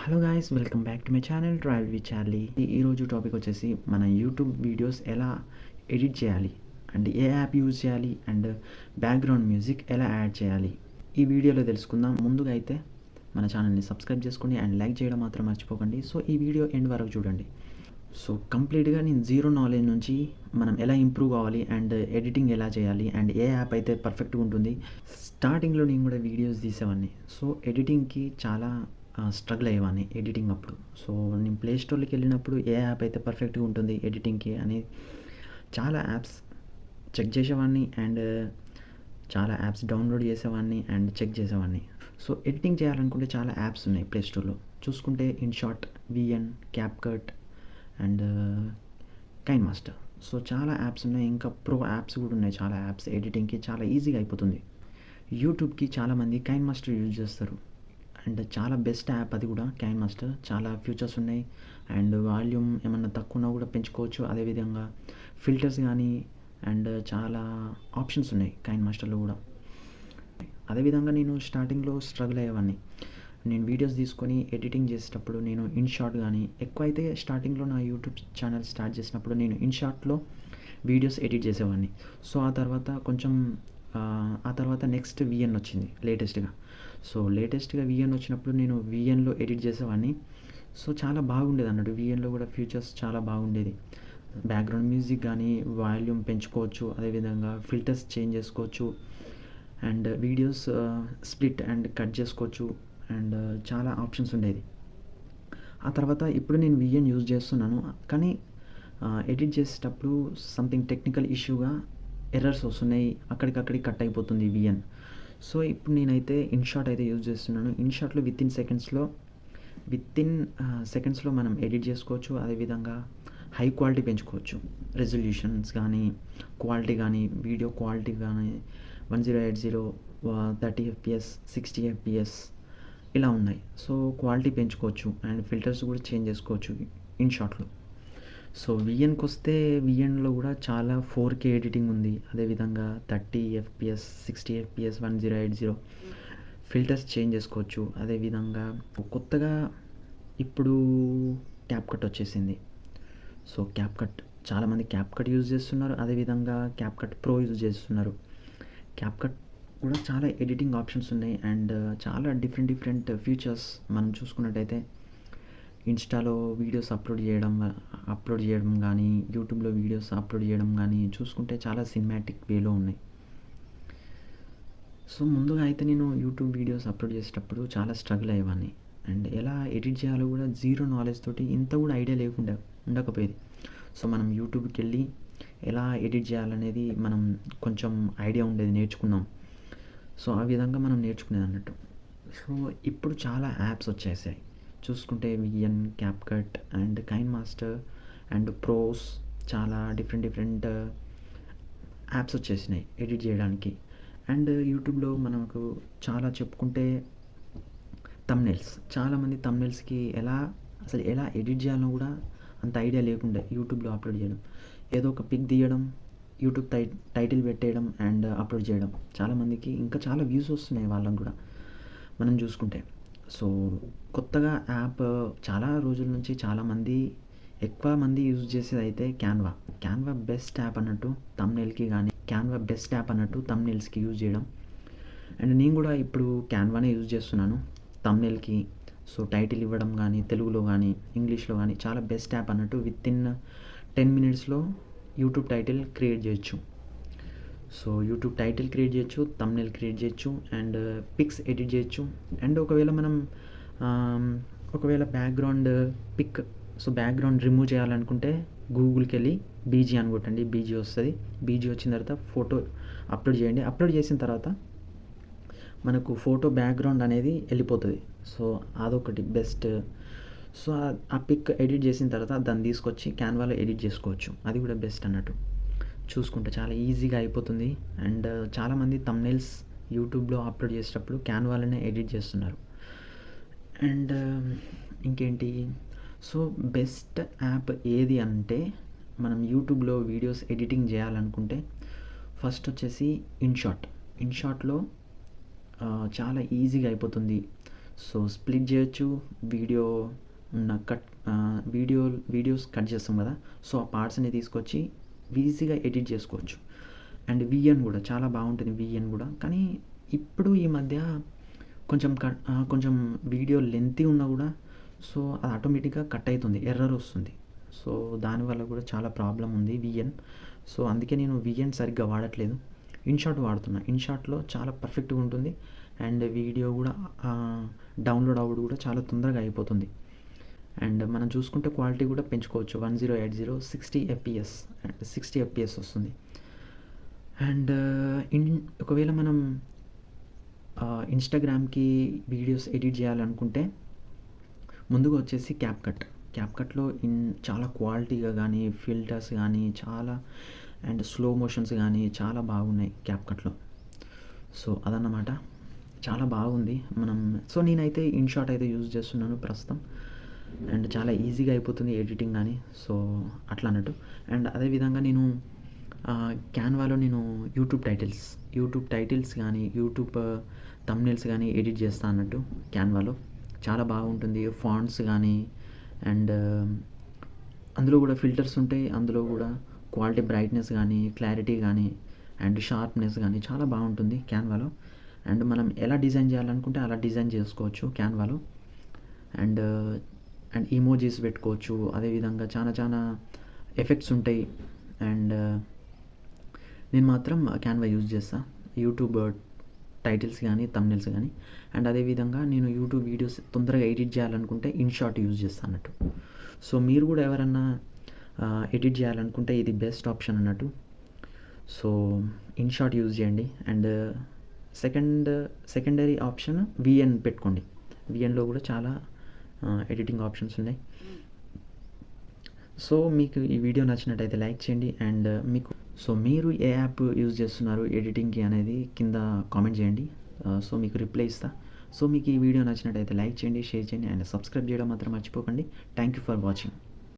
Hello guys, welcome back to my channel travel with Charlie. ఈరోజు topic వచ్చేసి మన YouTube videos ఎలా edit చేయాలి అండ్ ఏ యాప్ యూజ్ చేయాలి అండ్ బ్యాక్గ్రౌండ్ మ్యూజిక్ ఎలా యాడ్ చేయాలి ఈ వీడియోలో తెలుసుకుందాం. ముందుగా అయితే మన ఛానల్ని సబ్స్క్రైబ్ చేసుకోండి అండ్ లైక్ చేయడం మాత్రం మర్చిపోకండి. సో ఈ వీడియో ఎండ్ వరకు చూడండి. సో కంప్లీట్గా నేను జీరో నాలెడ్జ్ నుంచి మనం ఎలా ఇంప్రూవ్ అవ్వాలి అండ్ ఎడిటింగ్ ఎలా చేయాలి అండ్ ఏ యాప్ అయితే పర్ఫెక్ట్గా ఉంటుంది. స్టార్టింగ్లో నేను కూడా వీడియోస్ తీసేవాడిని. సో ఎడిటింగ్కి చాలా స్ట్రగుల్ అయ్యేవాడిని ఎడిటింగ్ అప్పుడు. సో నేను ప్లే స్టోర్లోకి వెళ్ళినప్పుడు ఏ యాప్ అయితే పర్ఫెక్ట్గా ఉంటుంది ఎడిటింగ్కి అని చాలా యాప్స్ చెక్ చేసేవాడిని అండ్ చాలా యాప్స్ డౌన్లోడ్ చేసేవాడిని అండ్ చెక్ చేసేవాడిని. సో ఎడిటింగ్ చేయాలనుకుంటే చాలా యాప్స్ ఉన్నాయి ప్లే స్టోర్లో. చూసుకుంటే InShot, VN, CapCut and KineMaster. So చాలా యాప్స్ ఉన్నాయి. ఇంకా ప్రో యాప్స్ కూడా ఉన్నాయి. చాలా యాప్స్ ఎడిటింగ్కి చాలా ఈజీగా అయిపోతుంది. యూట్యూబ్కి చాలామంది కైన్ మాస్టర్ యూజ్ చేస్తారు అండ్ చాలా బెస్ట్ యాప్ అది కూడా. కైన్ మాస్టర్ చాలా ఫీచర్స్ ఉన్నాయి అండ్ వాల్యూమ్ ఏమన్నా తక్కువ ఉన్నా కూడా పెంచుకోవచ్చు. అదేవిధంగా ఫిల్టర్స్ కానీ అండ్ చాలా ఆప్షన్స్ ఉన్నాయి కైన్ మాస్టర్లో కూడా. అదేవిధంగా నేను స్టార్టింగ్లో స్ట్రగుల్ అయ్యేవాడిని. నేను వీడియోస్ తీసుకొని ఎడిటింగ్ చేసేటప్పుడు నేను ఇన్షాట్ కానీ ఎక్కువ అయితే స్టార్టింగ్లో నా యూట్యూబ్ ఛానల్ స్టార్ట్ చేసినప్పుడు నేను ఇన్షాట్లో వీడియోస్ ఎడిట్ చేసేవాడిని. సో ఆ తర్వాత నెక్స్ట్ విఎన్ వచ్చింది లేటెస్ట్గా. సో లేటెస్ట్గా విఎన్ వచ్చినప్పుడు నేను విఎన్లో ఎడిట్ చేసేవాడిని. సో చాలా బాగుండేది అన్నట్టు. విఎన్లో కూడా ఫీచర్స్ చాలా బాగుండేది. బ్యాక్గ్రౌండ్ మ్యూజిక్ కానీ వాల్యూమ్ పెంచుకోవచ్చు. అదేవిధంగా ఫిల్టర్స్ చేంజ్ చేసుకోవచ్చు and videos split and cut చేసుకోవచ్చు అండ్ చాలా ఆప్షన్స్ ఉండేది. ఆ తర్వాత ఇప్పుడు నేను విఎన్ యూజ్ చేస్తున్నాను. కానీ ఎడిట్ చేసేటప్పుడు సంథింగ్ టెక్నికల్ ఇష్యూగా ఎర్రర్స్ వస్తున్నాయి. అక్కడికక్కడికి కట్ అయిపోతుంది విఎన్. సో ఇప్పుడు నేనైతే ఇన్షాట్ అయితే యూజ్ చేస్తున్నాను. ఇన్షాట్లో విత్ ఇన్ సెకండ్స్లో మనం ఎడిట్ చేసుకోవచ్చు. అదేవిధంగా హై క్వాలిటీ పెంచుకోవచ్చు. రెజల్యూషన్స్ కానీ క్వాలిటీ కానీ వీడియో క్వాలిటీ కానీ 1080, 30 FPS, 60 FPS ఇలా ఉన్నాయి. సో క్వాలిటీ పెంచుకోవచ్చు అండ్ ఫిల్టర్స్ కూడా చేంజ్ చేసుకోవచ్చు ఇన్షాట్లో. సో విఎన్కి వస్తే విఎన్లో కూడా చాలా 4K ఎడిటింగ్ ఉంది. అదేవిధంగా 30 FPS, 60 FPS, 1080 ఫిల్టర్స్ చేంజ్ చేసుకోవచ్చు. అదేవిధంగా కొత్తగా ఇప్పుడు క్యాప్కట్ వచ్చేసింది. సో క్యాప్కట్ చాలామంది క్యాప్కట్ యూజ్ చేస్తున్నారు. అదేవిధంగా క్యాప్కట్ ప్రో యూజ్ చేస్తున్నారు. క్యాప్కట్ కూడా చాలా ఎడిటింగ్ ఆప్షన్స్ ఉన్నాయి అండ్ చాలా డిఫరెంట్ ఫీచర్స్. మనం చూసుకున్నట్టయితే ఇన్స్టాలో వీడియోస్ అప్లోడ్ చేయడం కానీ యూట్యూబ్లో వీడియోస్ అప్లోడ్ చేయడం కానీ చూసుకుంటే చాలా సినిమాటిక్ వేలో ఉన్నాయి. సో ముందుగా అయితే నేను యూట్యూబ్ వీడియోస్ అప్లోడ్ చేసేటప్పుడు చాలా స్ట్రగుల్ అయ్యేవాడిని అండ్ ఎలా ఎడిట్ చేయాలో కూడా జీరో నాలెడ్జ్ తోటి ఇంత కూడా ఐడియా ఉండకపోయేది. సో మనం యూట్యూబ్కి వెళ్ళి ఎలా ఎడిట్ చేయాలనేది మనం కొంచెం ఐడియా ఉండేది, నేర్చుకున్నాం. సో ఆ విధంగా మనం నేర్చుకునేది అన్నట్టు. సో ఇప్పుడు చాలా యాప్స్ వచ్చేసాయి. చూసుకుంటే VN, CapCut and KineMaster and pros చాలా డిఫరెంట్ యాప్స్ వచ్చేసినాయి ఎడిట్ చేయడానికి. అండ్ యూట్యూబ్లో మనకు చాలా చెప్పుకుంటే థంబ్నెయిల్స్. చాలామంది థంబ్నెయిల్స్కి అసలు ఎలా ఎడిట్ చేయాలో కూడా అంత ఐడియా లేకుండే యూట్యూబ్లో అప్లోడ్ చేయడం. ఏదో ఒక పిక్ తీయడం, యూట్యూబ్ టైటిల్ పెట్టేయడం అండ్ అప్లోడ్ చేయడం. చాలామందికి ఇంకా చాలా వ్యూస్ వస్తున్నాయి వాళ్ళకు కూడా మనం చూసుకుంటే. సో కొత్తగా యాప్ చాలా రోజుల నుంచి ఎక్కువ మంది యూజ్ చేసేది అయితే క్యాన్వా బెస్ట్ యాప్ అన్నట్టు థంబ్నెయిల్కి కానీ థంబ్నెయిల్స్కి యూజ్ చేయడం. అండ్ నేను కూడా ఇప్పుడు క్యాన్వానే యూజ్ చేస్తున్నాను థంబ్నెయిల్కి. సో టైటిల్ ఇవ్వడం కానీ తెలుగులో కానీ ఇంగ్లీష్లో కానీ చాలా బెస్ట్ యాప్ అన్నట్టు. విత్ ఇన్ 10 minutesలో యూట్యూబ్ టైటిల్ క్రియేట్ చేయొచ్చు. సో యూట్యూబ్ టైటిల్ క్రియేట్ చేయొచ్చు, థంబ్నెయిల్ క్రియేట్ చేయొచ్చు అండ్ పిక్స్ ఎడిట్ చేయొచ్చు. అండ్ ఒకవేళ బ్యాక్గ్రౌండ్ రిమూవ్ చేయాలనుకుంటే గూగుల్కి వెళ్ళి బీజీ అని కొట్టండి. బీజీ వస్తుంది. బీజీ వచ్చిన తర్వాత ఫోటో అప్లోడ్ చేయండి. అప్లోడ్ చేసిన తర్వాత మనకు ఫోటో బ్యాక్గ్రౌండ్ అనేది వెళ్ళిపోతుంది. సో అదొకటి బెస్ట్. సో ఆ పిక్ ఎడిట్ చేసిన తర్వాత దాన్ని తీసుకొచ్చి క్యాన్వాలో ఎడిట్ చేసుకోవచ్చు. అది కూడా బెస్ట్ అన్నట్టు. చూసుకుంటే చాలా ఈజీగా అయిపోతుంది. అండ్ చాలామంది థంబ్నెయిల్స్ యూట్యూబ్లో అప్లోడ్ చేసేటప్పుడు క్యాన్వాలోనే ఎడిట్ చేస్తున్నారు. అండ్ ఇంకేంటి, సో బెస్ట్ యాప్ ఏది అంటే మనం యూట్యూబ్లో వీడియోస్ ఎడిటింగ్ చేయాలనుకుంటే ఫస్ట్ వచ్చేసి ఇన్షాట్లో చాలా ఈజీగా అయిపోతుంది. సో స్ప్లిట్ చేయొచ్చు. వీడియో ఉన్న వీడియోస్ కట్ చేస్తాం కదా, సో ఆ పార్ట్స్ని తీసుకొచ్చి ఈజీగా ఎడిట్ చేసుకోవచ్చు. అండ్ విఎన్ కూడా చాలా బాగుంటుంది, విఎన్ కూడా. కానీ ఇప్పుడు ఈ మధ్య కొంచెం వీడియో లెంతీ ఉన్నా కూడా సో అది ఆటోమేటిక్గా కట్ అవుతుంది, ఎర్రర్ వస్తుంది. సో దానివల్ల కూడా చాలా ప్రాబ్లం ఉంది విఎన్. సో అందుకే నేను విఎన్ సరిగ్గా వాడట్లేదు, ఇన్షాట్ వాడుతున్నా. ఇన్షాట్లో చాలా పర్ఫెక్ట్గా ఉంటుంది అండ్ వీడియో కూడా డౌన్లోడ్ అవ్వడం కూడా చాలా తొందరగా అయిపోతుంది. అండ్ మనం చూసుకుంటే క్వాలిటీ కూడా పెంచుకోవచ్చు. 1080 60 FPS వస్తుంది. అండ్ ఒకవేళ మనం ఇన్స్టాగ్రామ్కి వీడియోస్ ఎడిట్ చేయాలనుకుంటే ముందుగా వచ్చేసి క్యాప్కట్లో చాలా క్వాలిటీగా కానీ ఫిల్టర్స్ కానీ చాలా అండ్ స్లో మోషన్స్ కానీ చాలా బాగున్నాయి క్యాప్కట్లో. సో అదన్నమాట, చాలా బాగుంది. సో నేనైతే ఇన్షాట్ అయితే యూజ్ చేస్తున్నాను ప్రస్తుతం. అండ్ చాలా ఈజీగా అయిపోతుంది ఎడిటింగ్ కానీ, సో అట్లా అన్నట్టు. అండ్ అదేవిధంగా నేను క్యాన్వాలో నేను యూట్యూబ్ టైటిల్స్ కానీ యూట్యూబ్ థంబ్నెయిల్స్ కానీ ఎడిట్ చేస్తా అన్నట్టు. క్యాన్వాలో చాలా బాగుంటుంది. ఫాంట్స్ కానీ అండ్ అందులో కూడా ఫిల్టర్స్ ఉంటాయి. అందులో కూడా క్వాలిటీ, బ్రైట్నెస్ కానీ, క్లారిటీ కానీ అండ్ షార్ప్నెస్ కానీ చాలా బాగుంటుంది క్యాన్వాలో. అండ్ మనం ఎలా డిజైన్ చేయాలనుకుంటే అలా డిజైన్ చేసుకోవచ్చు క్యాన్వాలో. అండ్ ఇమోజీస్ పెట్టుకోవచ్చు. అదేవిధంగా చాలా ఎఫెక్ట్స్ ఉంటాయి. అండ్ నేను మాత్రం క్యాన్వా యూజ్ చేస్తాను యూట్యూబ్ టైటిల్స్ కానీ థంబ్నెయిల్స్ కానీ. అండ్ అదేవిధంగా నేను యూట్యూబ్ వీడియోస్ తొందరగా ఎడిట్ చేయాలనుకుంటే ఇన్షాట్ యూజ్ చేస్తాను అన్నట్టు. సో మీరు కూడా ఎవరన్నా ఎడిట్ చేయాలనుకుంటే ఇది బెస్ట్ ఆప్షన్ అన్నట్టు. సో ఇన్షాట్ యూజ్ చేయండి. అండ్ సెకండరీ ఆప్షన్ విఎన్ పెట్టుకోండి. విఎన్లో కూడా చాలా ఎడిటింగ్ ఆప్షన్స్ ఉన్నాయి. సో మీకు ఈ వీడియో నచ్చినట్టయితే లైక్ చేయండి. అండ్ మీరు ఏ యాప్ యూజ్ చేస్తున్నారు ఎడిటింగ్కి అనేది కింద కామెంట్ చేయండి. సో మీకు రిప్లై ఇస్తా. సో మీకు ఈ వీడియో నచ్చినట్టయితే లైక్ చేయండి, షేర్ చేయండి అండ్ సబ్స్క్రైబ్ చేయడం మాత్రం మర్చిపోకండి. Thank you for watching.